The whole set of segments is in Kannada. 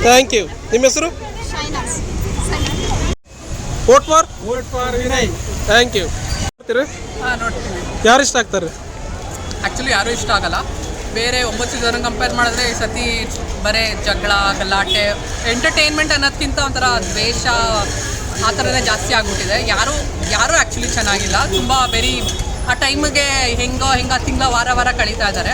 Thank you. ನಿಮ್ಮ ಹೆಸರು? Vote for Vinay. Thank you. ನೋಡ್ತೀನಿ. ಯಾರು ಇಷ್ಟ ಆಗ್ತಾರೆ? ಆ್ಯಕ್ಚುಲಿ ಯಾರೂ ಇಷ್ಟ ಆಗಲ್ಲ. ಬೇರೆ 9 ಸೀಸನ್ ಕಂಪೇರ್ ಮಾಡಿದ್ರೆ ಈ ಸತಿ ಬರೀ ಜಗಳ ಗಲಾಟೆ ಎಂಟರ್ಟೈನ್ಮೆಂಟ್ ಅನ್ನೋದಕ್ಕಿಂತ ಒಂಥರ ದ್ವೇಷ ಆ ಥರನೇ ಜಾಸ್ತಿ ಆಗಿಬಿಟ್ಟಿದೆ. ಯಾರೂ ಆ್ಯಕ್ಚುಲಿ ಚೆನ್ನಾಗಿಲ್ಲ. ತುಂಬ ವೆರಿ ಆ ಟೈಮಿಗೆ ಹೆಂಗೋ ತಿಂಗಳ ವಾರ ಕಳೀತಾ ಇದ್ದಾರೆ.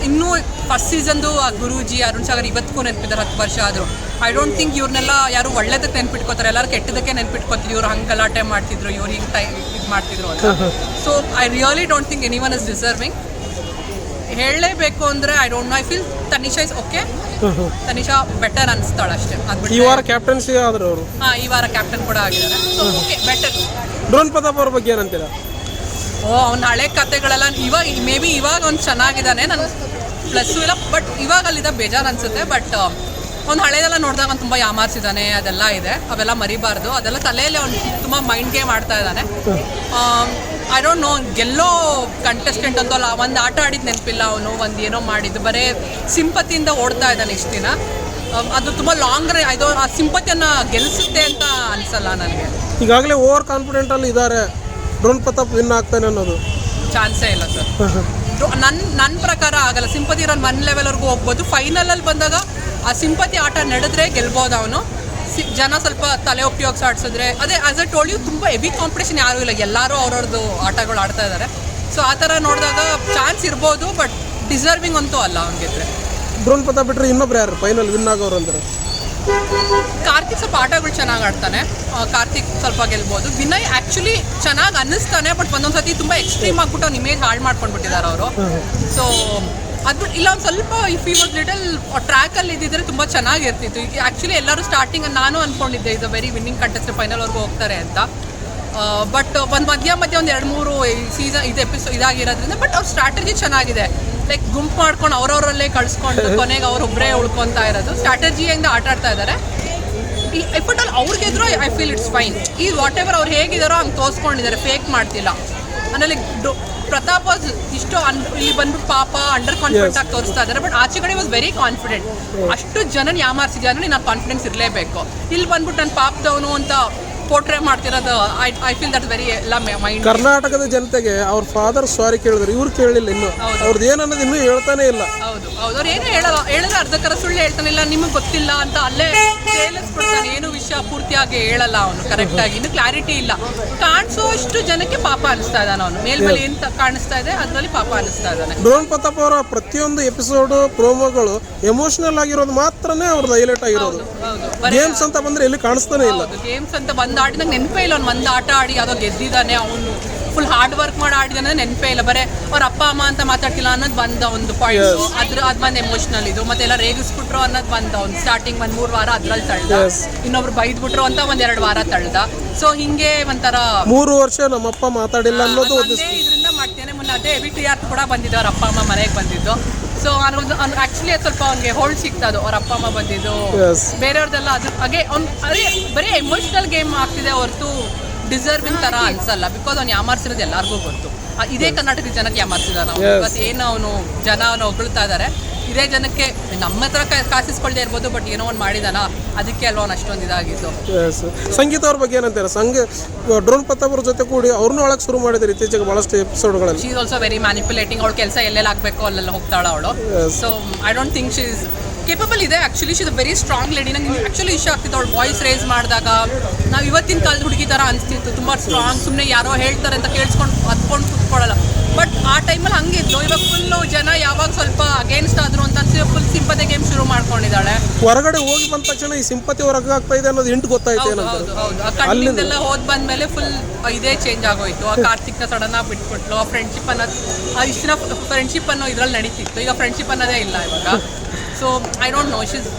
ಇನ್ನೂ ಫಸ್ಟ್ ಸೀಸನ್ದು ಆ ಗುರೂಜಿ ಅರುಣ್ ಸಾಗರ್ ಇವತ್ತಿಗೂ ನೆನಪಿದ್ದಾರೆ 10 ವರ್ಷ ಆದರೂ. ಐ ಡೋಂಟ್ ಥಿಂಕ್ ಇವ್ರನ್ನೆಲ್ಲ ಯಾರು ಒಳ್ಳೇದಕ್ಕೆ ನೆನ್ಪಿಟ್ಕೋತಾರೆ, ಎಲ್ಲರೂ ಕೆಟ್ಟದಕ್ಕೆ ನೆನ್ಪಿಟ್ಕೋತಿದ್ರು. ಇವ್ರು ಹಂಗೆ ಗಲಾಟೆ ಮಾಡ್ತಿದ್ರು, ಇವ್ರು ಹಿಂಗೆ ಇದು ಮಾಡ್ತಿದ್ರು ಅಂತ. So I really don't think anyone is deserving. ಹೇಳಲೇಬೇಕು ಅಂದರೆ I don't know. I feel Tanisha is okay. Tanisha better ಅನಿಸ್ತಾಳೆ ಅಷ್ಟೇ. ಈ ವಾರ ಕ್ಯಾಪ್ಟನ್ಸಿ ಆದ್ರು ಅವರು. ಈ ವಾರ ಕ್ಯಾಪ್ಟನ್ ಕೂಡ ಆಗಿದ್ದಾರೆ. So okay, better. Drone Pratap ಅವ್ರ ಬಗ್ಗೆ ಏನಂತೀರಾ? ಅವ್ನ ಹಳೆ ಕತೆಗಳೆಲ್ಲ ಇವಾಗ ಅವ್ನು ಚೆನ್ನಾಗಿದ್ದಾನೆ. ನನ್ನ ಪ್ಲಸ್ಸು ಇಲ್ಲ, ಬಟ್ ಇವಾಗ ಅಲ್ಲಿದ್ದ ಬೇಜಾರು ಅನಿಸುತ್ತೆ. ಬಟ್ ಅವ್ನು ಹಳೇದೆಲ್ಲ ನೋಡಿದಾಗ ಅವ್ನು ತುಂಬ ಯಾಮಾರಿಸಿದ್ದಾನೆ, ಅದೆಲ್ಲ ಇದೆ. ಅವೆಲ್ಲ ಮರಿಬಾರ್ದು. ಅದೆಲ್ಲ ತಲೆಯಲ್ಲಿ ಅವ್ನು ತುಂಬ ಮೈಂಡ್ ಗೇಮ್ ಆಡ್ತಾ ಇದ್ದಾನೆ. ಐ ಡೋಂಟ್ ನೋ, ಗೆಲ್ಲೋ ಕಂಟೆಸ್ಟೆಂಟ್ ಅಂತಲ್ಲ, ಒಂದು ಆಟ ಆಡಿದ್ದು ನೆನಪಿಲ್ಲ ಅವನು, ಒಂದು ಏನೋ ಮಾಡಿದ್ದು. ಬರೀ ಸಿಂಪತಿಯಿಂದ ಓಡ್ತಾ ಇದ್ದಾನೆ ಇಷ್ಟು ದಿನ. ಅದು ತುಂಬ ಲಾಂಗ್ ಇದು ಆ ಸಿಂಪತಿಯನ್ನು ಗೆಲ್ಲಿಸುತ್ತೆ ಅಂತ ಅನಿಸಲ್ಲ ನನಗೆ. ಈಗಾಗಲೇ ಓವರ್ ಕಾನ್ಫಿಡೆಂಟಲ್ಲಿ ಇದ್ದಾರೆ, ಡ್ರೋನ್ ಪ್ರತಾಪ್ ವಿನ್ ಆಗ್ತಾನೆ ಅನ್ನೋದು ಚಾನ್ಸೇ ಇಲ್ಲ ಸರ್. ನನ್ನ ಪ್ರಕಾರ ಆಗಲ್ಲ. ಸಿಂಪತಿ ಇರೋ 1 ಲೆವೆಲ್ವರೆಗೂ ಹೋಗ್ಬೋದು. ಫೈನಲಲ್ಲಿ ಬಂದಾಗ ಆ ಸಿಂಪತಿ ಆಟ ನಡೆದ್ರೆ ಗೆಲ್ಬೋದು ಅವನು. ಜನ ಸ್ವಲ್ಪ ತಲೆ ಉಪಯೋಗಿಸಾಡ್ಸಿದ್ರೆ ಅದೇ ಆಸ್ ಎ ಟೋಲ್ಡ್ ಯು ತುಂಬ ಹೆವಿ ಕಾಂಪಿಟೇಷನ್ ಯಾರೂ ಇಲ್ಲ, ಎಲ್ಲರೂ ಅವ್ರವ್ರದ್ದು ಆಟಗಳು ಆಡ್ತಾ ಇದ್ದಾರೆ. ಸೊ ಆ ಥರ ನೋಡಿದಾಗ ಚಾನ್ಸ್ ಇರ್ಬೋದು, ಬಟ್ ಡಿಸರ್ವಿಂಗ್ ಅಂತೂ ಅಲ್ಲ ಅವನಿಗಿದ್ರೆ. ಡ್ರೋನ್ ಪ್ರತಾಪ್ ಬಿಟ್ಟರೆ ಇನ್ನೊಬ್ರು ಯಾರು ಫೈನಲ್ ವಿನ್ ಆಗೋರು ಅಂದ್ರೆ? ಕಾರ್ತಿಕ್ ಸ್ವಲ್ಪ ಆಟಗಳು ಚೆನ್ನಾಗಿ ಆಡ್ತಾನೆ. ಕಾರ್ತಿಕ್ ಸ್ವಲ್ಪ ಗೆಲ್ಬೋದು. ವಿನಯ್ ಆ್ಯಕ್ಚುಲಿ ಚೆನ್ನಾಗಿ ಅನ್ನಿಸ್ತಾನೆ, ಬಟ್ ಒಂದೊಂದು ಸತಿ ತುಂಬ ಎಕ್ಸ್ಟ್ರೀಮ್ ಆಗಿಬಿಟ್ಟು ಅವ್ನು ಇಮೇಜ್ ಹಾಳು ಮಾಡ್ಕೊಂಡ್ಬಿಟ್ಟಿದ್ದಾರೆ ಅವರು. ಸೊ ಅದು ಇಲ್ಲ, ಒಂದು ಸ್ವಲ್ಪ ಇಫ್ ಈ ವಾಸ್ ಲಿಟಲ್ ಟ್ರ್ಯಾಕಲ್ಲಿ ಇದ್ದಿದ್ರೆ ತುಂಬ ಚೆನ್ನಾಗಿರ್ತಿತ್ತು. ಈಗ ಆ್ಯಕ್ಚುಲಿ ಎಲ್ಲರೂ ಸ್ಟಾರ್ಟಿಂಗ್ ನಾನು ಅಂದ್ಕೊಂಡಿದ್ದೆ ಇದು ವೆರಿ ವಿನ್ನಿಂಗ್ ಕಂಟೆಸ್ಟೆಂಟ್ ಫೈನಲ್ವರೆಗೂ ಹೋಗ್ತಾರೆ ಅಂತ. ಬಟ್ ಒಂದು ಮಧ್ಯ ಒಂದು 2-3 ಸೀಸನ್ ಇದಾಗಿರೋದ್ರಿಂದ. ಬಟ್ ಅವ್ರ ಸ್ಟ್ರಾಟಜಿ ಚೆನ್ನಾಗಿದೆ. ಲೈಕ್ ಗುಂಪು ಮಾಡ್ಕೊಂಡು ಅವರವರಲ್ಲೇ ಕಳಿಸ್ಕೊಂಡು ಕೊನೆಗೆ ಅವರೊಬ್ಬರೇ ಉಳ್ಕೊತಾ ಇರೋದು ಸ್ಟ್ರಾಟಜಿಯಿಂದ ಆಟ ಆಡ್ತಾ ಇದ್ದಾರೆ. ಈ ಎಫರ್ಟಲ್ಲಿ ಅವ್ರಿಗೆದ್ರು ಐ ಫೀಲ್ ಇಟ್ಸ್ ಫೈನ್. ಈ ವಾಟ್ ಎವರ್ ಅವ್ರು ಹೇಗಿದ್ದಾರೋ ಹಂಗೆ ತೋರಿಸ್ಕೊಂಡಿದ್ದಾರೆ, ಫೇಕ್ ಮಾಡ್ತಿಲ್ಲ. ಆಮೇಲೆ ಪ್ರತಾಪ್ ವಾಸ್ ಇಷ್ಟು ಇಲ್ಲಿ ಬಂದ್ಬಿಟ್ಟು ಪಾಪ ಅಂಡರ್ ಕಾನ್ಫಿಡೆಂಟ್ ಆಗಿ ತೋರಿಸ್ತಾ ಇದ್ದಾರೆ. ಬಟ್ ಆಚೆ ಕಡೆ ವಾಸ್ ವೆರಿ ಕಾನ್ಫಿಡೆಂಟ್. ಅಷ್ಟು ಜನ ಯಾಮಾರಿಸಿದ್ಯಾ ಅಂದರೆ ನಾನು ಕಾನ್ಫಿಡೆನ್ಸ್ ಇರಲೇಬೇಕು. ಇಲ್ಲಿ ಬಂದ್ಬಿಟ್ಟು ನಾನು ಪಾಪದವನು ಅಂತ ಪೋರ್ಟ್ರೇ ಮಾಡ್ತಿರೋದು ಐ ಫೀಲ್ ದಟ್ ವೆರಿ ಎಲ್ಲ ಮೈಂಡ್. ಕರ್ನಾಟಕದ ಜನತೆಗೆ ಅವ್ರ ಫಾದರ್ ಸಾರಿ ಕೇಳಿದ್ರು, ಇವ್ರು ಕೇಳಲಿಲ್ಲ. ಇನ್ನು ಅವ್ರದ್ದು ಏನನ್ನೋದು ಇನ್ನೂ ಹೇಳ್ತಾನೆ ಇಲ್ಲ. ಹೌದು ಅವ್ರು ಏನು ಹೇಳಿದ್ರೆ ಅರ್ಧಕ್ಕರ ಸುಳ್ಳು ಹೇಳ್ತಾನೆ. ಇಲ್ಲ ನಿಮಗೆ ಗೊತ್ತಿಲ್ಲ ಅಂತ ಅಲ್ಲೇ ಸೇಲಿಸ್ಬಿಡ್ತಾನೆ. ಏನು ವಿಷಯ ಪೂರ್ತಿಯಾಗಿ ಹೇಳಲ್ಲ ಅವನು ಕರೆಕ್ಟಾಗಿ. ಇನ್ನು ಕ್ಲಾರಿಟಿ ಇಲ್ಲ. ಕಾಣಿಸೋ ಅಷ್ಟು ಜನಕ್ಕೆ ಪಾಪ ಅನಿಸ್ತಾ ಇದ್ದಾನೆ ಅವನು. ಮೇಲ್ಮೇಲೆ ಏನು ಕಾಣಿಸ್ತಾ ಇದೆ ಅದರಲ್ಲಿ ಪಾಪ ಅನಿಸ್ತಾ ಇದ್ದಾನೆ. ಡ್ರೋನ್ ಪ್ರತಾಪ್ ಅವರ ಪ್ರತಿಯೊಂದು ಎಪಿಸೋಡು ಪ್ರೋಮೋಗಳು ಎಮೋಷನಲ್ ಆಗಿರೋದು ಮಾತ್ರನೇ ಅವ್ರದ್ದು ಹೈಲೈಟ್ ಆಗಿರೋದು. ಗೇಮ್ಸ್ ಅಂತ ಬಂದ್ರೆ ಎಲ್ಲಿ ಕಾಣಿಸ್ತಾನೆ ಇಲ್ಲ. ಗೇಮ್ಸ್ ಅಂತ ಬಂದು ಆಡಿದಾಗ ನೆನಪೇ ಇಲ್ಲ. ಒಂದು ಆಟ ಆಡಿ ಯಾವುದೋ ಗೆದ್ದಿದ್ದಾನೆ ಅವನು, ಫುಲ್ ಹಾರ್ಡ್ ವರ್ಕ್ ಮಾಡಿ ಆಡಿದಾನೆ ನೆನಪೇ ಇಲ್ಲ. ಬರೀ ಅವ್ರ ಅಪ್ಪ ಅಮ್ಮ ಅಂತ ಮಾತಾಡ್ತಿಲ್ಲ ಅನ್ನೋದು ಬಂದ ಒಂದು ಪಾಯಿಂಟ್. ಅದು ಬಂದು ಎಮೋಷನಲ್ ಇದು. ಮತ್ತೆಲ್ಲ ರೇಗಿಸ್ಬಿಟ್ರು ಅನ್ನೋದು ಬಂದ ಅವ್ನು. ಸ್ಟಾರ್ಟಿಂಗ್ 1-3 ವಾರ ಅದ್ರಲ್ಲಿ ತಳ್ದ, ಇನ್ನೊಬ್ರು ಬೈದ್ಬಿಟ್ರು ಅಂತ 1-2 ವಾರ ತಳ್ದ. ಸೊ ಹಿಂಗೆ ಒಂಥರ 3 ವರ್ಷ ನಮ್ಮಪ್ಪ ಮಾತಾಡಿಲ್ಲ ಅನ್ನೋದು ಇದರಿಂದ ಮಾಡ್ತೇನೆ. ಮೊನ್ನೆ ಅದೇ TRP ಕೂಡ ಬಂದಿದ್ದು, ಅವ್ರ ಅಪ್ಪ ಅಮ್ಮ ಮನೆಗೆ ಬಂದಿದ್ದು. ಸೊ ಆ್ಯಕ್ಚುಲಿ ಸ್ವಲ್ಪ ಅವ್ನಿಗೆ ಹೋಲ್ಡ್ ಸಿಗ್ತದೆ. ಅವ್ರ ಅಪ್ಪ ಅಮ್ಮ ಬಂದಿದ್ದು, ಬೇರೆಯವ್ರದ್ದೆಲ್ಲ ಅದು ಹಾಗೆ ಅವ್ನು ಬರೀ ಎಮೋಷ್ನಲ್ ಗೇಮ್ ಆಗ್ತಿದೆ ಹೊರತು ಡಿಸರ್ವಿಂಗ್ ಥರ ಅನ್ಸಲ್ಲ. ಬಿಕಾಸ್ ಅವ್ನು ಯಾಮಾರಿಸಿರೋದು ಎಲ್ಲರಿಗೂ ಗೊತ್ತು. ಇದೇ ಕರ್ನಾಟಕದ ಜನಕ್ಕೆ ಯಾಮಾರಿಸಿದಾನ ಅವನು. ಇವತ್ತು ಏನು ಅವನು ಜನ ಅವನು ಹೊಗಳ್ತಾ ಇದ್ದಾರೆ. ಇದೇ ಜನಕ್ಕೆ ನಮ್ಮ ಹತ್ರ ಕಾಸಿಸ್ಕೊಳ್ದೇ ಇರ್ಬೋದು, ಬಟ್ ಏನೋ ಒಂದು ಮಾಡಿದಾನ, ಅದಕ್ಕೆ ಅಲ್ವಾ ಅವ್ನು ಅಷ್ಟೊಂದು ಇದಾಗಿತ್ತು. ಸಂಗೀತ ಅವ್ರ ಬಗ್ಗೆ ಏನಂತಾರೆ? ಡ್ರೋನ್ ಪ್ರತಾಪ್ ಅವ್ರ ಜೊತೆ ಕೂಡಿ ಅವ್ರನ್ನೂ ಒಳಗೆ ಶುರು ಮಾಡಿದ್ದಾರೆ ಇತ್ತೀಚೆಗೆ ಬಹಳಷ್ಟು ಎಪಿಸೋಡ್ಗಳಲ್ಲಿ. She is also very manipulating. ಅವಳು ಕೆಲಸ ಎಲ್ಲೆಲ್ಲ ಆಗಬೇಕು ಅಲ್ಲೆಲ್ಲ ಹೋಗ್ತಾಳ ಅವಳು. So I don't think she is capable ಇದೆ. Actually she is a very strong lady. ನಂಗೆ ಆ್ಯಕ್ಚುಲಿ ಇಷ್ಟ ಆಗ್ತಿತ್ತು ಅವಳು ವಾಯ್ಸ್ ರೇಸ್ ಮಾಡಿದಾಗ. ನಾವು ಇವತ್ತಿನ ಕಾಲದ ಹುಡುಗಿ ಥರ ಅನಿಸ್ತಿತ್ತು, ತುಂಬ ಸ್ಟ್ರಾಂಗ್. ಸುಮ್ಮನೆ ಯಾರೋ ಹೇಳ್ತಾರೆ ಅಂತ ಕೇಳಿಸ್ಕೊಂಡು ಹತ್ಕೊಂಡು ಕೂತ್ಕೊಳ್ಳಲ್ಲ. ಬಟ್ ಆ ಟೈಮಲ್ಲಿ ಹಂಗೆ ಇತ್ತು. ಇವಾಗ ಫುಲ್ಲು ಜನ ಯಾವಾಗ ಸ್ವಲ್ಪ ಅಗೇನ್ಸ್ಟ್ ಆದ್ರು ಅಂತ ಫುಲ್ ಸಿಂಪತಿ ಗೇಮ್ ಶುರು ಮಾಡ್ಕೊಂಡಿದ್ದಾಳೆ. ಹೊರಗಡೆ ಹೋಗಿ ಬಂದ ತಕ್ಷಣ ಈ ಸಿಂಪತಿ ಹೊರಗೆ ಆಗ್ತಾ ಇದೆ ಅನ್ನೋದು ಇಂಟು ಗೊತ್ತಾಯ್ತು. ಹೌದು ಅಲ್ಲಿಂದೆಲ್ಲ ಹೋದ್ ಬಂದ್ಮೇಲೆ ಫುಲ್ ಇದೇ ಚೇಂಜ್ ಆಗೋಯ್ತು. ಆ ಕಾರ್ತಿಕ್ನ ಸಡನ್ ಆಗಿ ಬಿಟ್ಬಿಟ್ಲು. ಆ ಫ್ರೆಂಡ್ಶಿಪ್ ಅನ್ನೋದು ಇಷ್ಟು ದಿನ ಫ್ರೆಂಡ್ಶಿಪ್ ಅನ್ನೋ ಇದ್ರಲ್ಲಿ ನಡೀತಿತ್ತು. ಈಗ ಫ್ರೆಂಡ್ಶಿಪ್ ಅನ್ನೋದೇ ಇಲ್ಲ ಇವಾಗ. So I don't no,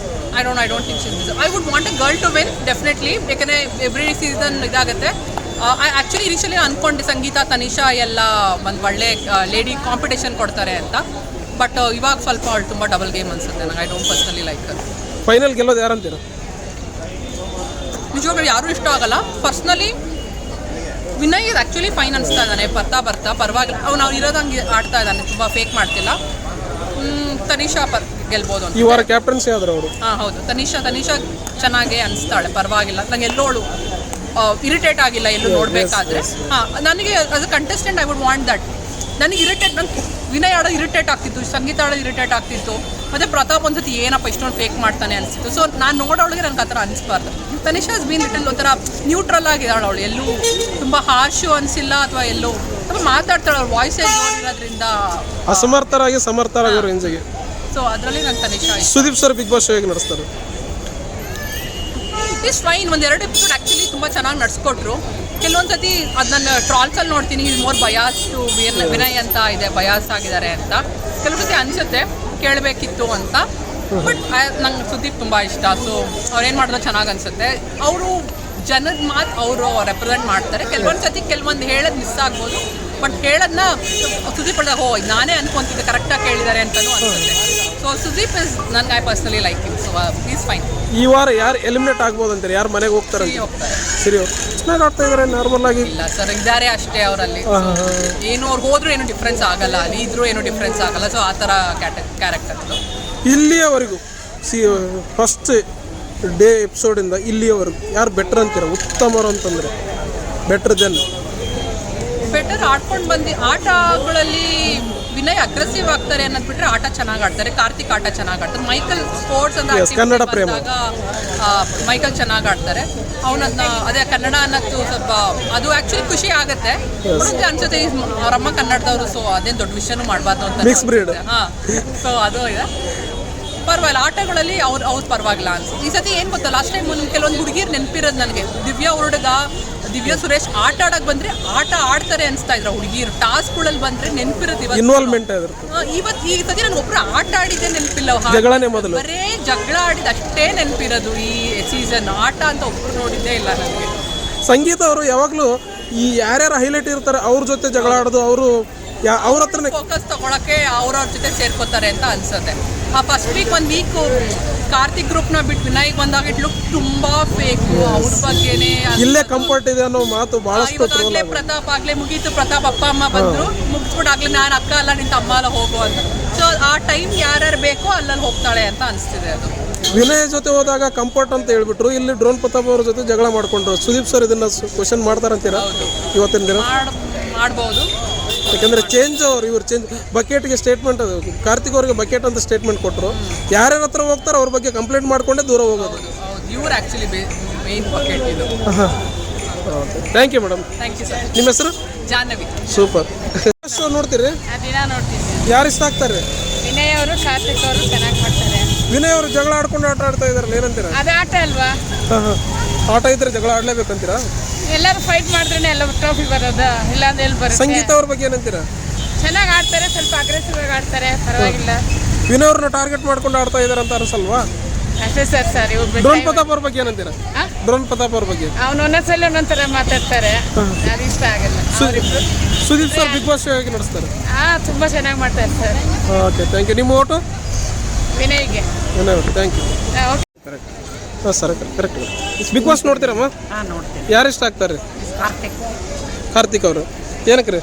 I don't think she's. I would want a girl to win definitely. ಯಾಕಂದರೆ ಎವ್ರಿ ಸೀಸನ್ ಇದಾಗುತ್ತೆ. ಆ್ಯಕ್ಚುಲಿ ಇನಿಷಿಯಲಿ ಅಂದ್ಕೊಂಡೆ ಸಂಗೀತ ತನಿಷಾ ಎಲ್ಲ ಒಂದು ಒಳ್ಳೆ ಲೇಡಿ ಕಾಂಪಿಟೇಷನ್ ಕೊಡ್ತಾರೆ ಅಂತ. ಬಟ್ ಇವಾಗ ಸ್ವಲ್ಪ ಅವಳು ತುಂಬ ಡಬಲ್ ಗೇಮ್ ಅನ್ಸುತ್ತೆ ನನಗೆ. I don't personally like. Final ಗೆಲ್ಲೋದು ಯಾರಂತೀರ? ನಿಜವಾಗ್ಲೂ ಯಾರೂ ಇಷ್ಟ ಆಗಲ್ಲ. ಪರ್ಸ್ನಲಿ ವಿನಯ್ ಆ್ಯಕ್ಚುಲಿ ಫೈನ್ ಅನಿಸ್ತಾ ಇದ್ದಾನೆ. ಬರ್ತಾ ಪರವಾಗಿಲ್ಲ. ಅವ್ನು ಇರೋದಂಗೆ ಆಡ್ತಾ ಇದ್ದಾನೆ, ತುಂಬ ಫೇಕ್ ಮಾಡ್ತಿಲ್ಲ. ತನಿಷಾ ಗೆಲ್ಬೋದು ಅಂತ. ಈ ವಾರ ಕ್ಯಾಪ್ಟನ್ಸಿ ಆದ್ರೆ ಅವರು. ಹೌದು, ತನಿಷಾ ಚೆನ್ನಾಗೇ ಅನಿಸ್ತಾಳೆ, ಪರವಾಗಿಲ್ಲ. ನಂಗೆ ಎಲ್ಲೋಳು ಇರಿಟೇಟ್ ಆಗಿಲ್ಲ ಎಲ್ಲೂ ನೋಡಬೇಕಾದ್ರೆ. ನನಗೆ as a contestant I would want that. ನನಗೆ ನಂಗೆ ವಿನಯ್ ಆಡೋ ಇರಿಟೇಟ್ ಆಗ್ತಿತ್ತು, ಸಂಗೀತ ಆಡೋ ಇರಿಟೇಟ್ ಆಗ್ತಿತ್ತು, ಮತ್ತು ಪ್ರತಾಪ್ ಒಂದ್ಸತಿ ಏನಪ್ಪ ಇಷ್ಟೊಂದು ಫೇಕ್ ಮಾಡ್ತಾನೆ ಅನಿಸ್ತಿತ್ತು. ಸೊ ನಾನು ನೋಡೋಳಿಗೆ ನನಗೆ ಆ ಥರ ಅನಿಸ್ಬಾರ್ದು. ತನಿಷಾ ಹಸ್ ಬೀನ್ ಲಿಟಲ್ ಒಂಥರ ನ್ಯೂಟ್ರಲ್ ಆಗಿದ್ದಾಳೆ ಅವಳು, ಎಲ್ಲೂ ತುಂಬ ಹಾಶು ಅನಿಸಿಲ್ಲ ಅಥವಾ ಎಲ್ಲೂ ತುಂಬ ಮಾತಾಡ್ತಾಳೆ. ಅವ್ರ ವಾಯ್ಸೇ ಇರೋದ್ರಿಂದ ಅಸಮರ್ಥರಾಗಿ ಸಮರ್ಥರಾಗಿರೋ ರೇಂಜಿಗೆ. ಸೊ ಅದರಲ್ಲಿ ನಂಗೆ ತನಿಷಾ ಇಷ್ಟ. ಸುದೀಪ್ ಸರ್ ಬಿಗ್ ಬಾಸ್ ಹೇಗೆ ನಡೆಸ್ತಾರೆ? Is fine. ಒಂದೆರಡು ಎಪಿಸೋಡ್ ಆ್ಯಕ್ಚುಲಿ ತುಂಬ ಚೆನ್ನಾಗಿ ನಡೆಸ್ಕೊಟ್ರು. ಕೆಲವೊಂದು ಸತಿ ಅದು ನನ್ನ ಟ್ರಾಲ್ಸಲ್ಲಿ ನೋಡ್ತೀನಿ, ಇದು ಮೋರ್ ಬಯಾಸ್ ಟು ವಿನಯ್ ಅಂತ ಇದೆ, ಬಯಾಸ್ ಆಗಿದ್ದಾರೆ ಅಂತ ಕೆಲವು ಸತಿ ಅನಿಸುತ್ತೆ, ಕೇಳಬೇಕಿತ್ತು ಅಂತ. ಬಟ್ ನಂಗೆ ಸುದೀಪ್ ತುಂಬ ಇಷ್ಟ. ಸೊ ಅವ್ರೇನು ಮಾಡಿದ್ರು ಚೆನ್ನಾಗಿ ಅನಿಸುತ್ತೆ. ಅವರು ಜನದ ಮಾತು ಅವರು ರೆಪ್ರೆಸೆಂಟ್ ಮಾಡ್ತಾರೆ. ಕೆಲವೊಂದು ಸತಿ ಕೆಲವೊಂದು ಹೇಳೋದು ಮಿಸ್ ಆಗ್ಬೋದು, ಬಟ್ ಹೇಳೋದನ್ನ ಸುದೀಪ್ ಹೇಳಿದಾಗ ನಾನೇ ಅನ್ಕೊಂತಿದ್ದೆ ಕರೆಕ್ಟಾಗಿ ಕೇಳಿದ್ದಾರೆ ಅಂತಲೂ ಅನಿಸುತ್ತೆ. ಸೊ ಸುದೀಪ್ ಇಸ್ ನನಗೆ I personally like him. So is fine. ಈ ವಾರ ಯಾರು ಎಲಿಮಿನೇಟ್ ಆಗ್ಬೋದು ಅಂತಾರೆ? ಯಾರು ಮನೆಗೆ ಹೋಗ್ತಾರೆ? ಸರಿ, ಚೆನ್ನಾಗಿ ಆಡ್ತಾ ಇದ್ದಾರೆ ನಾರ್ಮಲ್ ಆಗಿ. ಇಲ್ಲ ಸರ್, ಇದ್ದಾರೆ ಅಷ್ಟೇ ಅವರಲ್ಲಿ. ಏನು ಅವ್ರು ಹೋದ್ರೂ ಏನು ಡಿಫ್ರೆನ್ಸ್ ಆಗಲ್ಲ, ಅಲ್ಲಿ ಇದ್ರೂ ಏನು ಡಿಫ್ರೆನ್ಸ್ ಆಗಲ್ಲ. ಸೊ ಆ ಥರ ಕ್ಯಾರೆಕ್ಟರ್ ಅದು. ಇಲ್ಲಿಯವರೆಗೂ ಫಸ್ಟ್ ಡೇ ಎಪಿಸೋಡಿಂದ ಇಲ್ಲಿಯವರೆಗೂ ಯಾರು ಬೆಟರ್ ಅಂತೀರ? ಉತ್ತಮರು ಅಂತಂದರೆ ಬೆಟರ್ ಆಡ್ಕೊಂಡು ಬಂದು ಆಟಗಳಲ್ಲಿ ವಿನಯ್ ಅಗ್ರೆಸಿವ್ ಆಗ್ತಾರೆ ಅನ್ನೋದು ಬಿಟ್ಟರೆ ಆಟ ಚೆನ್ನಾಗಿ ಆಡ್ತಾರೆ. ಕಾರ್ತಿಕ್ ಆಟ ಚೆನ್ನಾಗಿ ಆಡ್ತಾರೆ. ಮೈಕಲ್ ಸ್ಪೋರ್ಟ್ಸ್ ಅಂತ ಕನ್ನಡ ಪ್ರೇಮ ಮೈಕಲ್ ಚೆನ್ನಾಗಿ ಆಡ್ತಾರೆ. ಅವನನ್ನ ಅದೇ ಕನ್ನಡ ಅನ್ನೋದು ಸ್ವಲ್ಪ ಅದು ಆ್ಯಕ್ಚುಲಿ ಖುಷಿ ಆಗುತ್ತೆ. ಅನ್ಸುತ್ತೆ ಅವರಮ್ಮ ಕನ್ನಡದವರು, ಸೊ ಅದೇನು ದೊಡ್ಡ ವಿಷಯನೂ ಮಾಡಬಾರ್ದು ಅಂತ. Mix breed. ಸೊ ಅದು ಇದೆ. ಪರವಾಗಿಲ್ಲ, ಆಟಗಳಲ್ಲಿ ಅವ್ರು ಪರವಾಗಿಲ್ಲ ಅನ್ಸುತ್ತೆ. ಈ ಸತಿ ಏನು ಗೊತ್ತಾ, ಲಾಸ್ಟ್ ಟೈಮ್ ಕೆಲವೊಂದು ಹುಡುಗಿರು ನೆನಪಿರೋದು ನನಗೆ. ದಿವ್ಯಾ ಸುರೇಶ್ ಆಟ ಆಡಕ್ಕೆ ಬಂದರೆ ಆಟ ಆಡ್ತಾರೆ ಅನಿಸ್ತಾ ಇದ್ರು ಹುಡುಗಿರು. ಟಾಸ್ಕ್ಗಳಲ್ಲಿ ಬಂದರೆ ನೆನಪಿರುತ್ತೆ. ಇನ್ವಾಲ್ವ್ಮೆಂಟ್ ಈ ಸತಿ ನಾನು ಒಬ್ಬರು ಆಟ ಆಡಿದ್ದೆ ನೆನಪಿಲ್ಲ. ಬರೇ ಜಗಳ ಆಡಿದ ಅಷ್ಟೇ ನೆನಪಿರೋದು ಈ ಸೀಸನ್. ಆಟ ಅಂತ ಒಬ್ಬರು ನೋಡಿದ್ದೇ ಇಲ್ಲ ನನಗೆ. ಸಂಗೀತ ಅವರು ಯಾವಾಗಲೂ ಈ ಯಾರ್ಯಾರು ಹೈಲೈಟ್ ಇರ್ತಾರೆ ಅವ್ರ ಜೊತೆ ಜಗಳ ಆಡೋದು, ಅವ್ರ ಹತ್ರನೇ ಫೋಕಸ್ ತಗೊಳಕ್ಕೆ ಅವ್ರವ್ರ ಜೊತೆ ಸೇರ್ಕೋತಾರೆ ಅಂತ ಅನ್ಸುತ್ತೆ. ಆ ಫಸ್ಟ್ ಒಂದು ವೀಕು ಕಾರ್ತಿಕ್ ಗ್ರೂಪ್ನ ಬಿಟ್ಟು ವಿನಯ್ ಬಂದಾಗ ಇಟ್ಲು ತುಂಬಾ ಫೇಕು. ಅವ್ರ ಬಗ್ಗೆನೇ ಇಲ್ಲೇ ಕಂಫರ್ಟ್ ಇದೆ ಅನ್ನೋ ಮಾತು ಬಹಳಷ್ಟು. ಪ್ರತಾಪ್ ಆಗ್ಲೇ ಮುಗೀತು, ಪ್ರತಾಪ್ ಅಪ್ಪ ಅಮ್ಮ ಬಂದ್ರು, ಮುಗಿಸ್ಬಿಟ್ಟು ಆಗ್ಲೇ ನಾನು ಅಕ್ಕ ಅಲ್ಲ ನಿಂತ ಅಮ್ಮ ಅಲ್ಲ ಹೋಗು ಅಂತ. ಸೊ ಆ ಟೈಮ್ ಯಾರ್ಯಾರು ಬೇಕೋ ಅಲ್ಲಲ್ಲಿ ಹೋಗ್ತಾಳೆ ಅಂತ ಅನಿಸ್ತಿದೆ. ಅದು ವಿನಯ್ ಜೊತೆ ಹೋದಾಗ ಕಂಫರ್ಟ್ ಅಂತ ಹೇಳ್ಬಿಟ್ರು, ಇಲ್ಲಿ ಡ್ರೋನ್ ಪ್ರತಾಪ್ ಅವ್ರ ಜೊತೆ ಜಗಳ ಮಾಡ್ಕೊಂಡ್ರು. ಸುದೀಪ್ ಸರ್ ಇದನ್ನ ಕ್ವಶನ್ ಮಾಡ್ತಾರಂತೀರಾ ಇವತ್ತಿನ ದಿನ? ಮಾಡ್ಬೋದು. ಯಾಕಂದ್ರೆ ಇವ್ರು ಚೇಂಜ್ ಬಕೆಟ್ಗೆ ಸ್ಟೇಟ್ಮೆಂಟ್, ಅದು ಕಾರ್ತಿಕ್ ಅವ್ರಿಗೆ ಬಕೆಟ್ ಅಂತ ಸ್ಟೇಟ್ಮೆಂಟ್ ಕೊಟ್ಟರು. ಯಾರ್ಯಾರ ಹತ್ರ ಹೋಗ್ತಾರೋ ಅವ್ರ ಬಗ್ಗೆ ಕಂಪ್ಲೇಂಟ್ ಮಾಡ್ಕೊಂಡೇ ದೂರ ಹೋಗೋದು. ಇವ್ರು ಆ್ಯಕ್ಚುಲಿ ಮೇನ್ ಬಕೆಟ್ ಇದು. Thank you madam. Thank you sir. ನಿಮ್ಮ ಹೆಸರು? ಜಾಹ್ನವಿ. ಸೂಪರ್. ಶೋ ನೋಡ್ತೀರಿ? ದಿನ ನೋಡ್ತೀವಿ. ಯಾರು ಇಷ್ಟ ಆಗ್ತಾರೆ? ವಿನಯ್ ಅವರು, ಕಾರ್ತಿಕ್ ಅವರು ಚೆನ್ನಾಗಿ ಮಾಡ್ತಾರೆ. ವಿನಯ್ ಅವರು ಜಗಳ ಆಡ್ಕೊಂಡು ಆಟ ಆಡ್ತಾ ಇದಾರಲ್ಲ, ಏನಂತೀರಾ? ಅದು ಆಟ ಅಲ್ವಾ? ಆಟ ಇದ್ರೆ ಜಗಳ ಆಡ್ಲೇಬೇಕಂತೀರಾ? ಎಲ್ಲರೂ ಫೈಟ್ ಮಾಡಿದ್ರೆ ಎಲ್ಲ ಟ್ರೋಫಿ ಬರೋದು, ಇಲ್ಲ ಅಂದ್ರೆ ಎಲ್ಲಿ ಬರುತ್ತೆ. ಸಂಗೀತ ಅವ್ರ ಬಗ್ಗೆ ಏನಂತೀರಾ? ಚೆನ್ನಾಗಿ ಆಡ್ತಾರೆ, ಸ್ವಲ್ಪ ಅಗ್ರೆಸಿವ್ ಆಗಿ ಆಡ್ತಾರೆ, ಪರವಾಗಿಲ್ಲ. ವಿನಯ್ ಅವ್ರನ್ನ ಟಾರ್ಗೆಟ್ ಮಾಡ್ಕೊಂಡು ಆಡ್ತಾ ಇದಾರೆ ಅಂತ ಅನ್ಸಲ್ವಾ? ಅಷ್ಟೇ ಸರ್. ಡ್ರೋನ್ ಪ್ರತಾಪ್ ಅವ್ರ ಬಗ್ಗೆ ಏನಂತೀರಾ? ಡ್ರೋನ್ ಪ್ರತಾಪ್ ಅವ್ರ ಬಗ್ಗೆ ಅವ್ನು ಒಂದೊಂದ್ಸಲ ಒಂದೊಂಥರ ಮಾತಾಡ್ತಾರೆ, ಅದು ಇಷ್ಟ ಆಗಲ್ಲ. ಸುದೀಪ್ ಸರ್ ಬಿಗ್ ಬಾಸ್ ಹೇಗೆ ನಡೆಸ್ತಾರೆ? ತುಂಬಾ ಚೆನ್ನಾಗಿ ಮಾಡ್ತಾರೆ ಸರ್. Okay, thank you. ನಿಮ್ಮ ಓಟು? ವಿನಯ್ಗೆ. Vinay okay, thank you. Correct. ಹಾಂ ಸರ್, ಕರೆಕ್ಟ್. ಬಿಗ್ ಬಾಸ್ ನೋಡ್ತೀರಮ್ಮ? ನೋಡ್ತೀನಿ. ಯಾರು ಇಷ್ಟ ಆಗ್ತಾರೆ? ಕಾರ್ತಿಕ್ ಅವರು. ಏನಕ್ಕೆ ರೀ?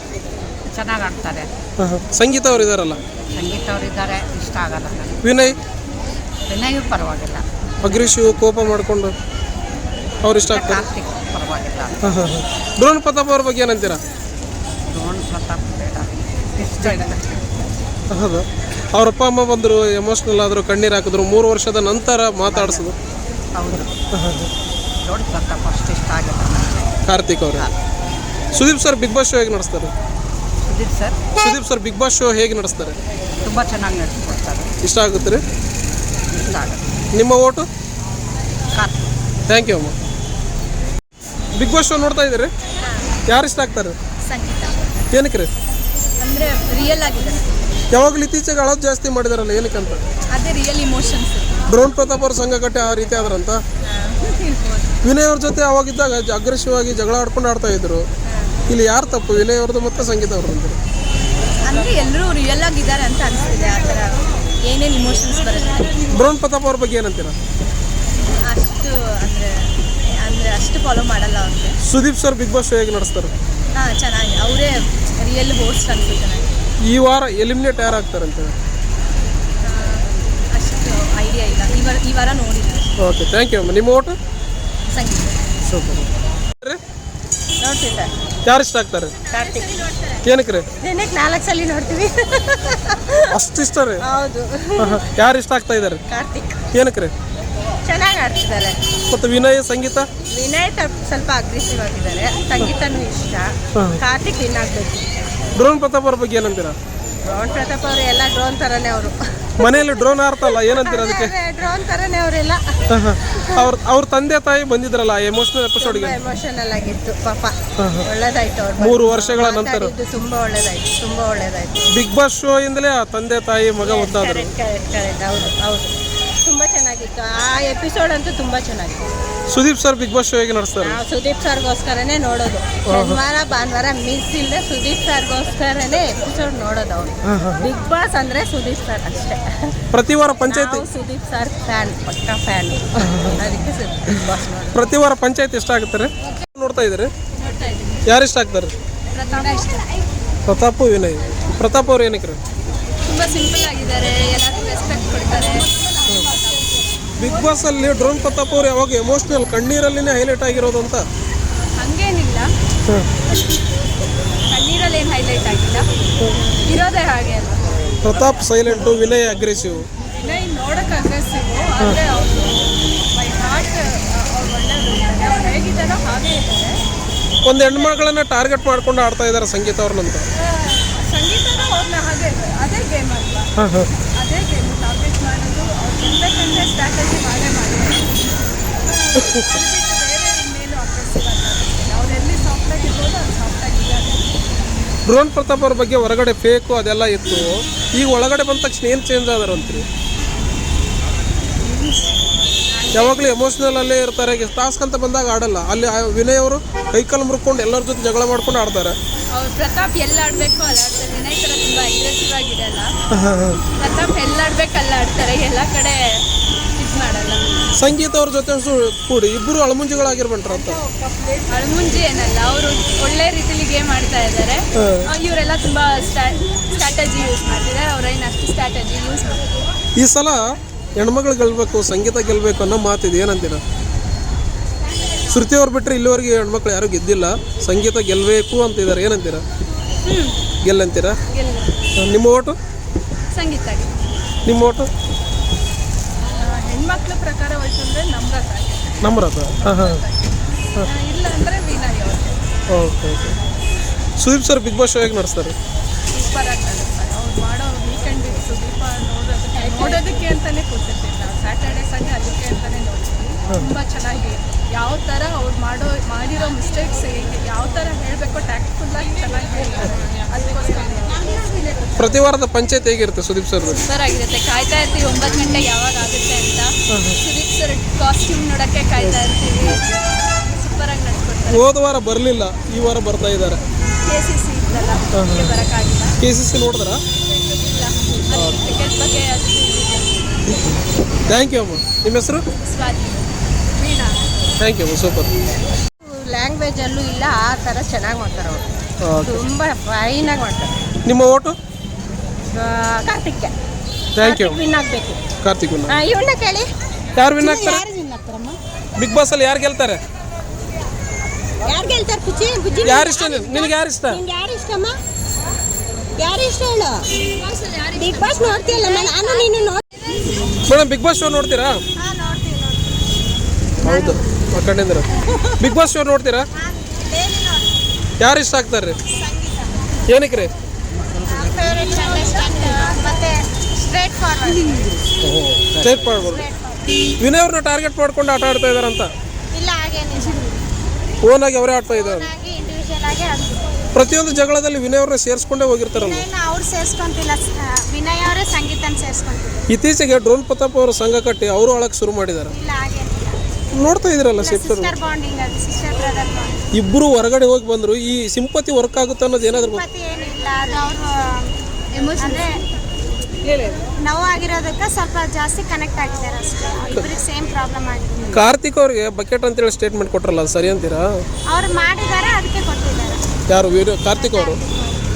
ಚೆನ್ನಾಗಿ ಆಡ್ತಾರೆ. ಸಂಗೀತ ಅವ್ರು ಇದಾರಲ್ಲ? ಸಂಗೀತ ಅವರು ಇದ್ದಾರೆ, ಇಷ್ಟ ಆಗಲ್ಲ. ವಿನಯ್ ಪರವಾಗಿಲ್ಲ. ಅಗ್ರೆಸಿವ್, ಕೋಪ ಮಾಡಿಕೊಂಡು ಅವ್ರು ಇಷ್ಟ ಆಗ್ತಾರೆ. ಕಾರ್ತಿಕ್ ಪರವಾಗಿಲ್ಲ. ಡ್ರೋನ್ ಪ್ರತಾಪ್ ಅವ್ರ ಬಗ್ಗೆ ಏನಂತೀರಾ? ಡ್ರೋನ್ ಪ್ರತಾಪ್ ಇಷ್ಟ ಇಲ್ಲ. ಹೌದು, ಅವ್ರ ಅಪ್ಪ ಅಮ್ಮ ಬಂದರು, ಎಮೋಷ್ನಲ್ ಆದರು, ಕಣ್ಣೀರು ಹಾಕಿದ್ರು, 3 ವರ್ಷದ ನಂತರ ಮಾತಾಡಿಸಿದ್ರು. ಹೌದು, ಡ್ರೋನ್ ಪ್ರತಾಪ್ ಅಷ್ಟು ಇಷ್ಟ ಆಗಿಲ್ಲ. ಕಾರ್ತಿಕ್ ಅವರು. Sudeep sir Bigg Boss show ಹೇಗೆ ನಡೆಸ್ತಾರೆ? Sudeep sir Bigg Boss show ಹೇಗೆ ನಡೆಸ್ತಾರೆ? ತುಂಬ ಚೆನ್ನಾಗಿ ನಡೆಸ್ಕೊಡ್ತಾರೆ. ಇಷ್ಟ ಆಗುತ್ತೆ ರೀ? ಇಷ್ಟ ಆಗುತ್ತೆ. ನಿಮ್ಮ ಓಟು? ಥ್ಯಾಂಕ್ ಯು ಅಮ್ಮ. ಬಿಗ್ ಬಾಸ್ ಶೋ ನೋಡ್ತಾ ಇದ್ದೀರಿ? ಯಾರು ಇಷ್ಟ ಆಗ್ತಾರೆ? ಸಂಗೀತ. ಏನಕ್ಕೆ ರೀ? ಅಂದರೆ ರಿಯಲ್ ಆಗಿದೆ. ಯಾವಾಗಲೂ ಇತ್ತೀಚೆಗೆ ಅಳೋದು ಜಾಸ್ತಿ ಮಾಡಿದಾರಲ್ಲ, ಏನಕ್ಕೆ ಅಂತ? ಅದೇ ರಿಯಲ್ ಇಮೋಷನ್ಸ್. ಡ್ರೋನ್ ಪ್ರತಾಪ್ ಅವ್ರ ಸಂಘ ಕಟ್ಟಿ ಆ ರೀತಿ ಆದ್ರಂತ. ವಿನಯ್ ಅವ್ರ ಜೊತೆ ಅವಾಗಿದ್ದಾಗ ಅಗ್ರೆಸಿವ್ ಆಗಿ ಜಗಳ ಆಡ್ಕೊಂಡು ಆಡ್ತಾ ಇದ್ರು. ಇಲ್ಲಿ ಯಾರು ತಪ್ಪು, ವಿನಯ್ ಅವ್ರದ್ದು ಮತ್ತು ಸಂಗೀತ ಅವ್ರದ್ದು? ಅಂದರೆ ಎಲ್ಲರೂ ರಿಯಲ್ ಆಗಿದ್ದಾರೆ ಅಂತ ಅನಿಸ್ತಿದೆ. ಆ ಥರ ಏನೇನು ಇಮೋಷನ್ಸ್ ಬರುತ್ತೆ. ಡ್ರೋನ್ ಪ್ರತಾಪ್ ಅವ್ರ ಬಗ್ಗೆ ಏನಂತೀರ? ಅಷ್ಟು ಅಂದರೆ ಅಷ್ಟು ಫಾಲೋ ಮಾಡಲ್ಲ ಅವ್ರಿಗೆ. Sudeep sir Bigg Boss show ಹೇಗೆ ನಡೆಸ್ತಾರೆ? ಚೆನ್ನಾಗಿ, ಅವರೇ ರಿಯಲ್ ಹೋಸ್ಟ್ ಅನ್ಸುತ್ತೆ ನನಗೆ. ಈ ವಾರ ಎಲಿಮಿನೇಟ್ ಯಾರು ಆಗ್ತಾರೆ ಅಂತ? ಈ ವಾರ ನೋಡಿದ್ವಿ. ಓಕೆ, ಥ್ಯಾಂಕ್ ಯು ಅಮ್ಮ. ನಿಮ್ಮ ಓಟು? ಸಂಗೀತ ಸೂಪರ್. ನೋಡ್ತಿದ್ದೆ. ಯಾರು ಇಷ್ಟ ಆಗ್ತಾರೆ? ಕಾರ್ತಿಕ್. ಏನಕ್ಕೆ ರೀ? ದಿನಕ್ಕೆ 4 ಸಲ ನೋಡ್ತೀವಿ. ಅಷ್ಟು ಇಷ್ಟ ರೀ? ಹೌದು. ಯಾರು ಇಷ್ಟ ಆಗ್ತಾ ಇದ್ದಾರೆ? ಕಾರ್ತಿಕ್. ಏನಕ್ಕೆ ರೀ? ಚೆನ್ನಾಗಿ ಆಡ್ತಿದ್ದಾರೆ. ಮತ್ತು ವಿನಯ್, ಸಂಗೀತ? ವಿನಯ್ ಸ್ವಲ್ಪ ಅಗ್ರೆಸಿವ್ ಆಗಿದ್ದಾರೆ. ಸಂಗೀತನೂ ಇಷ್ಟ. ಕಾರ್ತಿಕ್ ವಿನ್ ಆಗಬೇಕು. ಡ್ರೋನ್ ಪ್ರತಾಪ್ ಅವ್ರ ಬಗ್ಗೆ ಏನಂತೀರಾ? ಡ್ರೋನ್ ಪ್ರತಾಪ್ ಅವರು ಎಲ್ಲ ಡ್ರೋನ್ ಥರನೇ ಅವರು. ಮನೆಯಲ್ಲಿ ಡ್ರೋನ್ ಆರ್ತಲ್ಲ, ಏನಂತೀರ ಅದಕ್ಕೆ? ಡ್ರೋನ್ ಥರನೇ ಅವರೆಲ್ಲ. ಅವ್ರ ತಂದೆ ತಾಯಿ ಬಂದಿದ್ರಲ್ಲ ಎಮೋಷನಲ್ ಎಪಿಸೋಡ್ಗೆ, ಎಮೋಷನಲ್ ಆಗಿತ್ತು ಪಾಪ. ಒಳ್ಳೇದಾಯ್ತು ಅವ್ರು 3 ವರ್ಷಗಳ ನಂತರ. ತುಂಬಾ ಒಳ್ಳೇದಾಯ್ತು. ಬಿಗ್ ಬಾಸ್ ಶೋ ಇಂದಲೇ ಆ ತಂದೆ ತಾಯಿ ಮಗ ಒದ್ದಾದ್ರು. ಕರೆಕ್ಟ್. ಹೌದು ತುಂಬಾ ಚೆನ್ನಾಗಿತ್ತು ಆ ಎಪಿಸೋಡ್ ಅಂತೂ. ತುಂಬಾ ಚೆನ್ನಾಗಿತ್ತು. Sudeep sir Bigg Boss show ಹೇಗೆ ನಡೆಸ್ತಾರೆ? ನಾವು ಸುದೀಪ್ ಸರ್ಗೋಸ್ಕರನೇ ನೋಡೋದು. ಶನಿವಾರ ಭಾನುವಾರ ಮಿಸ್ ಇಲ್ಲದೆ ಸುದೀಪ್ ಸರ್ಗೋಸ್ಕರನೇ ಎಪಿಸೋಡ್ ನೋಡೋದು. ಅವ್ರು ಬಿಗ್ ಬಾಸ್ ಅಂದ್ರೆ ಸುದೀಪ್ ಸರ್ ಅಷ್ಟೇ. ಪ್ರತಿ ವಾರ ಪಂಚಾಯತಿ ಸುದೀಪ್ ಸರ್ ಫ್ಯಾನ್, ಪಕ್ಕಾ ಫ್ಯಾನ್. ಅದಕ್ಕೆ ಬಿಗ್ ಬಾಸ್ ನೋಡೋದು. ಪ್ರತಿ ವಾರ ಪಂಚಾಯತಿ ಇಷ್ಟ ಆಗುತ್ತಾರೆ? ನೋಡ್ತಾ ಇದ್ದೀರಿ? ಯಾರು ಇಷ್ಟ ಆಗ್ತಾರೆ? ಪ್ರತಾಪ್, ವಿನಯ್. ಪ್ರತಾಪ್ ಅವ್ರು ಏನಕ್ಕೆ ರೀ? ತುಂಬಾ ಸಿಂಪಲ್ ಆಗಿದ್ದಾರೆ, ಎಲ್ಲರಿಗೂ ರೆಸ್ಪೆಕ್ಟ್ ಕೊಡ್ತಾರೆ. ಬಿಗ್ ಬಾಸ್ ಅಲ್ಲಿ ಡ್ರೋನ್ ಪ್ರತಾಪ್ ಅವ್ರು ಯಾವಾಗ ಎಮೋಷನಲ್ ಕಣ್ಣೀರಲ್ಲಿನೇ ಹೈಲೈಟ್ ಆಗಿರೋದು ಅಂತ? ಹಂಗೇನಿಲ್ಲ, ಕಣ್ಣೀರಲ್ಲಿ ಏನು ಹೈಲೈಟ್ ಆಗಿಲ್ಲ, ಇರೋದೇ ಹಾಗೆ ಅಲ್ಲ. Pratap silent, Vinay aggressive. ವಿನಯ್ ನೋಡಕ್ಕೆ ಅಗ್ರೆಸಿವ್, ಆದರೆ ಅವರು ಬೈ ಹಾರ್ಟ್ ಅವ್ರು ಒಳ್ಳೆಯದು. ಅವ್ರು ಹೇಗಿದ್ದಾರೋ ಹಾಗೇ ಇದ್ದಾರೆ. ಒಂದು ಹೆಣ್ಮಗಳನ್ನ ಟಾರ್ಗೆಟ್ ಮಾಡ್ಕೊಂಡು ಆಡ್ತಾ ಇದ್ದಾರೆ ಸಂಗೀತ ಅವ್ರನ್ನಂತ. ಸಂಗೀತನೂ ಅವ್ರನ್ನ ಹಾಗೆ, ಅದೇ ಗೇಮ್ ಅಲ್ವಾ? ಅದೇ ಗೇಮ್ ಟಾರ್ಗೆಟ್ ಮಾಡೋದು. ಅವ್ರು ಗೆಲ್ಲಬೇಕಂದ್ರೆ ಸ್ಟ್ರಾಟಜಿ ಮಾಡೇ ಮಾಡ್ತಾರೆ. ಬೇರೆ ಇನ್ನೇನು ಅಗ್ರೆಸಿವ್ ಅಲ್ಲ. ಅವ್ರು ಎಲ್ಲಿ ಸಾಫ್ಟಾಗಿ ಇರ್ಬೋದು ಅವ್ರು ಸಾಫ್ಟಾಗಿದ್ದಾರೆ. ಡ್ರೋನ್ ಪ್ರತಾಪ್ ಅವ್ರ ಬಗ್ಗೆ ಹೊರಗಡೆ ಫೇಕು ಅದೆಲ್ಲ ಇತ್ತು, ಈಗ ಒಳಗಡೆ ಬಂದ ತಕ್ಷಣ ಏನು ಚೇಂಜ್ ಆದಾರ ಅಂತೀರಿ? ಯಾವಾಗಲೂ ಎಮೋಷ್ನಲ್ ಅಲ್ಲೇ ಇರ್ತಾರೆ. ಟಾಸ್ಕ್ ಅಂತ ಬಂದಾಗ ಆಡಲ್ಲ. ಅಲ್ಲಿ ವಿನಯ್ ಅವರು ಕೈಕಾಲು ಮುರ್ಕೊಂಡು ಎಲ್ಲರ ಜೊತೆ ಜಗಳ ಮಾಡ್ಕೊಂಡು ಆಡ್ತಾರೆ. ಅವ್ರು ಪ್ರತಾಪ್ ಎಲ್ಲ ಆಡಬೇಕು ಅಲ್ಲ ಆಡ್ತಾರೆ. ವಿನಯ್ ಥರ ತುಂಬ ಅಗ್ರೆಸಿವ್ ಆಗಿರಲ್ಲ. ಪ್ರತಾಪ್ ಎಲ್ಲ ಆಡ್ಬೇಕು ಅಲ್ಲ ಆಡ್ತಾರೆ, ಎಲ್ಲ ಕಡೆ ಇದು ಮಾಡಲ್ಲ. ಸಂಗೀತ ಅವ್ರ ಜೊತೆ ಕೂಡಿ ಇಬ್ಬರು ಅಳಮುಂಜಿಗಳಾಗಿರ್ಬಂಟ್ರಂತ. ಅಳಮುಂಜಿ ಏನಲ್ಲ, ಅವರು ಒಳ್ಳೆ ರೀತಿಲಿ ಗೇಮ್ ಆಡ್ತಾ ಇದ್ದಾರೆ. ಇವರೆಲ್ಲ ತುಂಬ ಸ್ಟ್ರಾಟಜಿ ಯೂಸ್ ಮಾಡ್ತಿದ್ದಾರೆ. ಅವ್ರೇನು ಅಷ್ಟು ಸ್ಟ್ರಾಟಜಿ ಯೂಸ್ ಮಾಡ್ತಾರೆ. ಈ ಸಲ ಹೆಣ್ಮಗಳು ಗೆಲ್ಲಬೇಕು, ಸಂಗೀತ ಗೆಲ್ಲಬೇಕು ಅನ್ನೋ ಮಾತಿದೆ, ಏನಂತೀರ? ಶ್ರುತಿ ಅವ್ರು ಬಿಟ್ಟರೆ ಇಲ್ಲಿವರೆಗೆ ಹೆಣ್ಮಕ್ಳು ಯಾರೂ ಗೆದ್ದಿಲ್ಲ, ಸಂಗೀತ ಗೆಲ್ಲಬೇಕು ಅಂತಿದ್ದಾರೆ, ಏನಂತೀರ? ಗೆಲ್ಲಂತೀರ? ನಿಮ್ಮ ಓಟು? ಸಂಗೀತ. ನಿಮ್ಮ ಓಟು? ಹೆಣ್ಮಕ್ಳ ಪ್ರಕಾರ ಹೋಯ್ತು ಅಂದರೆ ನಮ್ರತ. ಇಲ್ಲ ಅಂದರೆ ವಿನಯ್ ಅವರು. Okay. Sudeep sir Bigg Boss show ಹೇಗೆ ನಡೆಸ್ತಾರೆ? ಸೂಪರ್ ಆಗಿ ನಡೆಸ್ತಾರೆ. ಅವ್ರು ಮಾಡೋ ವೀಕೆಂಡ್ ಸುದೀಪ ನೋಡೋದಕ್ಕೆ ಅಂತಲೇ ಕೂತಿರ್ತೀವಿ ನಾವು. ಸ್ಯಾಟರ್ಡೆ ಸಂಡೇ ಅದಕ್ಕೆ ಅಂತಲೇ ನೋಡ್ತೀವಿ. ತುಂಬ ಚೆನ್ನಾಗಿ ಯಾವ ಥರ ಅವ್ರು ಮಾಡಿರೋ ಮಿಸ್ಟೇಕ್ಸ್ ಯಾವ ಥರ ಹೇಳಬೇಕೋ ಟ್ಯಾಕ್ಟ್ಫುಲ್ಲಾಗಿ ಚೆನ್ನಾಗಿ ಹೇಳ್ತಾರೆ. ಅದಕ್ಕೋಸ್ಕರ ಪ್ರತಿ ವಾರದ ಪಂಚಾಯತ್ ಹೇಗಿರುತ್ತೆ ಸುದೀಪ್ ಸರ್? ಸೂಪರ್ ಆಗಿರುತ್ತೆ. ಕಾಯ್ತಾ ಇರ್ತೀವಿ 9 ಗಂಟೆಗೆ ಯಾವಾಗ ಆಗುತ್ತೆ ಅಂತ. ಸುದೀಪ್ ಸರ್ ಕಾಸ್ಟ್ಯೂಮ್ ನೋಡೋಕ್ಕೆ ಕಾಯ್ತಾ ಇರ್ತೀವಿ. ಸೂಪರಾಗಿ ನಡ್ಕೊಡ್ತಾರೆ. ಹೋದ ವಾರ ಬರಲಿಲ್ಲ, ಈ ವಾರ ಬರ್ತಾ ಇದ್ದಾರೆ. KCC ಇದ್ದಲ್ಲ, ಬರೋಕ್ಕಾಗಿಲ್ಲ. KCC ನೋಡಿದ್ರಾ? ಇಲ್ಲ, ಕ್ರಿಕೆಟ್ ಬಗ್ಗೆ ಥ್ಯಾಂಕ್ ಯು ಅಮ್ಮ. ನಿಮ್ಮ ಹೆಸರು? ಸ್ವಾತಿ. ವೀಣಾ. ಥ್ಯಾಂಕ್ ಯು ಅಮ್ಮ, ಸೂಪರ್. ಲ್ಯಾಂಗ್ವೇಜಲ್ಲೂ ಇಲ್ಲ, ಆ ಥರ ಚೆನ್ನಾಗಿ ಮಾಡ್ತಾರೆ ಅವರು. ತುಂಬ ಫೈನಾಗಿ ಮಾಡ್ತಾರೆ. ನಿಮ್ಮ ಓಟು? ಕಾರ್ತಿಕ್ಗೆ. Thank you. ವಿನ್ ಆಗಬೇಕು. ಕಾರ್ತಿಕ್ ವಿನ್. ಇವನ್ನ ಕೇಳಿ, ಯಾರು ವಿನ್ ಆಗ್ತಾರೆ? ಬಿಗ್ ಬಾಸ್ ಅಲ್ಲಿ ಯಾರು ಗೆಲ್ತಾರೆ? ಯಾರು ಗೆಲ್ತಾರೆ? ಬುಜ್ಜಿ ಯಾರು ಇಷ್ಟ ನಿನಗೆ? ಯಾರು ಇಷ್ಟ? ಯಾರು ಇಷ್ಟಮ್ಮ? ಯಾರು ಇಷ್ಟ ಹೇಳು? ಬಿಗ್ ಬಾಸ್ ನೋಡ್ತೀಯಲ್ಲ, ನಾನು ನೀನು ಮೇಡಮ್ ಬಿಗ್ ಬಾಸ್ ಶೋ ನೋಡ್ತೀರಾ? ಹೌದು, ಮಕ್ಕಂಡಿಂದ್ರ ಬಿಗ್ ಬಾಸ್ ಶೋ ನೋಡ್ತೀರಾ? ಯಾರು ಇಷ್ಟ ಆಗ್ತಾರೆ ರೀ? ಏನಕ್ಕೆ ರೀ? Straight forward. ವಿನಯ್ ಅವ್ರನ್ನ ಟಾರ್ಗೆಟ್ ಮಾಡ್ಕೊಂಡು ಆಟ ಆಡ್ತಾ ಇದಾರಂತ. ಇಲ್ಲ, ಹಾಗೇನಿಲ್ಲ. ಓನಾಗಿ ಅವರೇ ಆಡ್ತಾ ಇದ್ದಾರೆ. ಪ್ರತಿಯೊಂದು ಜಗಳದಲ್ಲಿ ವಿನಯ್ ಅವ್ರನ್ನ ಸೇರಿಸ್ಕೊಂಡೇ ಹೋಗಿರ್ತಾರಲ್ಲ. ಅವ್ರು ಸೇರಿಸ್ಕೊಂತಿಲ್ಲ, ವಿನಯ್ ಅವರೇ ಸಂಗೀತನ ಸೇರಿಸ್ಕೊಂತಿಲ್ಲ. ಇತ್ತೀಚೆಗೆ ಡ್ರೋನ್ ಪ್ರತಾಪ್ ಅವರು ಸಂಘ ಕಟ್ಟಿ ಅವರು ಆಳಕ್ಕೆ ಶುರು ಮಾಡಿದ್ದಾರೆ. ಇಲ್ಲ, ಹಾಗೇನಿಲ್ಲ. ನೋಡ್ತಾ ಇದ್ರಲ್ಲ ಸಿಸ್ಟರ್ ಬಾಂಡಿಂಗ್, ಅದು ಸಿಸ್ಟರ್ ಬ್ರದರ್ ಬಾಂಡಿಂಗ್. ಇಬ್ಬರು ಹೊರಗಡೆ ಹೋಗಿ ಬಂದ್ರು. ಈ ಸಿಂಪತಿ ವರ್ಕ್ ಆಗುತ್ತೆ ಅನ್ನೋದು ಏನಾದ್ರು ಏನಿಲ್ಲ, ಅದು ಅವರು ಅಂದರೆ ನೋವಾಗಿರೋದಕ್ಕೆ ಸ್ವಲ್ಪ ಜಾಸ್ತಿ ಕನೆಕ್ಟ್ ಆಗಿದ್ದಾರೆ ಅಷ್ಟೇ. ಇಬ್ಬರಿಗೆ ಸೇಮ್ ಪ್ರಾಬ್ಲಮ್ ಆಗಿದೆ. ಕಾರ್ತಿಕ್ ಅವ್ರಿಗೆ ಬಕೆಟ್ ಅಂತೇಳಿ ಸ್ಟೇಟ್ಮೆಂಟ್ ಕೊಟ್ರಲ್ಲ, ಅದು ಸರಿ ಅಂತೀರಾ? ಅವ್ರು ಮಾಡಿದ್ದಾರೆ, ಅದಕ್ಕೆ ಕೊಟ್ಟಿದ್ದಾರೆ. ಯಾರು? ಕಾರ್ತಿಕ್ ಅವರು.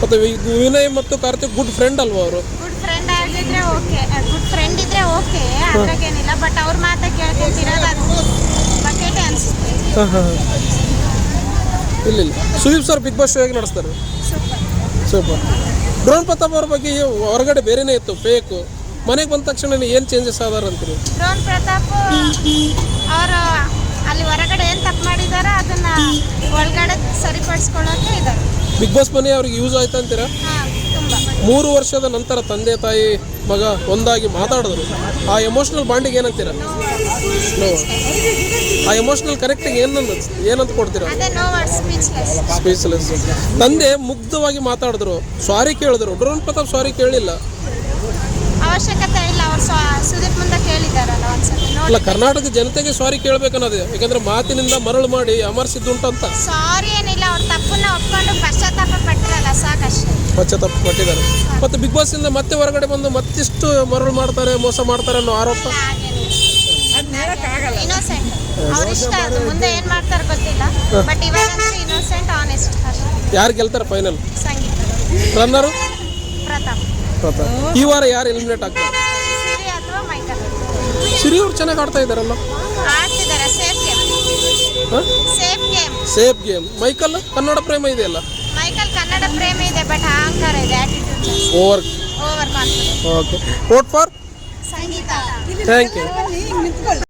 ಮತ್ತು ವಿನಯ್ ಮತ್ತು ಕಾರ್ತಿಕ್ ಗುಡ್ ಫ್ರೆಂಡ್ ಅಲ್ವಾ ಅವರು? ಗುಡ್ ಫ್ರೆಂಡ್ ಆಗಿ ಇದ್ರೆ ಓಕೆ, ಗುಡ್ ಫ್ರೆಂಡ್ ಇದ್ರೆ ಓಕೆ, ಅದ್ರಾಗೇನಿಲ್ಲ. ಬಟ್ ಅವ್ರ ಮಾತಾ ಕೇಳ್ಕೊಂತಿರೋದು ಅದು ಬಕೆಟೇ ಅನಿಸುತ್ತೆ. ಹಾಂ ಹಾಂ ಇಲ್ಲ Sudeep sir Bigg Boss show ಹೇಗೆ ನಡೆಸ್ತಾರೆ? ಸೂಪರ್. ಡ್ರೋನ್ ಪ್ರತಾಪ್ ಅವ್ರ ಬಗ್ಗೆ ಹೊರಗಡೆ ಬೇರೆನೇ ಇತ್ತು, ಫೇಕು. ಮನೆಗೆ ಬಂದ ತಕ್ಷಣ ಏನು ಚೇಂಜಸ್ ಆದಾರ ಅಂತೀರಿ? ಡ್ರೋನ್ ಪ್ರತಾಪ್ ಅವರು ಅಲ್ಲಿ ಹೊರಗಡೆ ಏನು ತಪ್ಪು ಮಾಡಿದಾರೋ ಅದನ್ನ ಒಳಗಡೆ ಸರಿಪಡಿಸ್ಕೊಳ್ಳೋಕೆ ಇದ್ದಾರೆ. ಬಿಗ್ ಬಾಸ್ ಮನೆ ಅವ್ರಿಗೆ ಯೂಸ್ ಆಯ್ತು ಅಂತೀರಾ? ಹಾಂ, ತುಂಬ. 3 ವರ್ಷದ ನಂತರ ತಂದೆ ತಾಯಿ ಮಗ ಒಂದಾಗಿ ಮಾತಾಡಿದ್ರು, ಆ ಎಮೋಷ್ನಲ್ ಬಾಂಡಿಗೆ ಏನಂತೀರಾ? ನೋ, ಆ ಎಮೋಷ್ನಲ್ ಕನೆಕ್ಟಿಗೆ ಏನಂತ ಕೊಡ್ತೀರಾ? ಅದೇ ನೋ ವರ್ಡ್, ಸ್ಪೀಚ್ಲೆಸ್. ಸ್ಪೀಚ್ಲೆಸ್. ತಂದೆ ಮುಗ್ಧವಾಗಿ ಮಾತಾಡಿದ್ರು, ಸಾರಿ ಕೇಳಿದ್ರು. ಡ್ರೋನ್ ಪ್ರತಾಪ್ ಸಾರಿ ಕೇಳಿಲ್ಲ. ಅವಶ್ಯಕತೆ ಇಲ್ಲ, ಅವ್ರು ಸುದೀಪ್ ಮುಂದೆ ಕೇಳಿದಾರಲ್ಲ ಒಂದ್ಸತಿ ಅಲ್ಲ, ನೋಡಿ. ಕರ್ನಾಟಕ ಜನತೆಗೆ ಸಾರಿ ಕೇಳಬೇಕನ್ನೋದು, ಯಾಕಂದ್ರೆ ಮಾತಿನಿಂದ ಮರಳು ಮಾಡಿ ಅಮರ್ಸಿದ್ದುಂಟಂತ. ಸಾರಿ ಏನಿಲ್ಲ, ಅವ್ರ ತಪ್ಪನ್ನ ಒಪ್ಕೊಂಡು ಪಶ್ಚಾತ್ತಾಪ ಪಟ್ಟಿರಲ್ಲ, ಸಾಕಷ್ಟೇ. ಪಶ್ಚಾತ್ತಾಪ ಪಟ್ಟಿದ್ದಾರೆ. ಮತ್ತೆ ಬಿಗ್ ಬಾಸ್ ಇಂದ ಮತ್ತೆ ಹೊರಗಡೆ ಬಂದು ಮತ್ತಿಷ್ಟು ಮರಳು ಮಾಡ್ತಾರೆ, ಮೋಸ ಮಾಡ್ತಾರೆ ಅನ್ನೋ ಆರೋಪ. ಇನ್ನೋಸೆಂಟ್, ಅವ್ರ ಇಷ್ಟ, ಅದು ಮುಂದೆ ಏನ್ ಮಾಡ್ತಾರ ಗೊತ್ತಿಲ್ಲ. ಬಟ್ ಇವಾಗಂತೂ ಇನ್ನೋಸೆಂಟ್, ಆನೆಸ್ಟ್ ಅಷ್ಟೇ. ಯಾರು ಗೆಲ್ತಾರೆ ಫೈನಲ್? ಸಂಗೀತ. ರನ್ನರು ಪ್ರತಾಪ್. ಈ ವಾರ ಯಾರು ಎಲಿಮಿನೇಟ್ ಆಗ್ತಾರೆ? ಸಿರಿ ಅಥವಾ ಮೈಕಲ್. ಸಿರಿ ಅವ್ರು ಚೆನ್ನಾಗಿ ಆಡ್ತಾ ಇದ್ದಾರಲ್ಲ. ಆಡ್ತಿದ್ದಾರೆ, safe game. Safe game. Safe game. Michael Kannada ಪ್ರೇಮ ಇದೆಯಲ್ಲ. ಮೈಕಲ್ ಕನ್ನಡ ಪ್ರೇಮ ಇದೆ, ಬಟ್ ಅಹಂಕಾರ ಇದೆ, attitude, over overconfidence. Okay. Vote for Sangeetha. Thank you.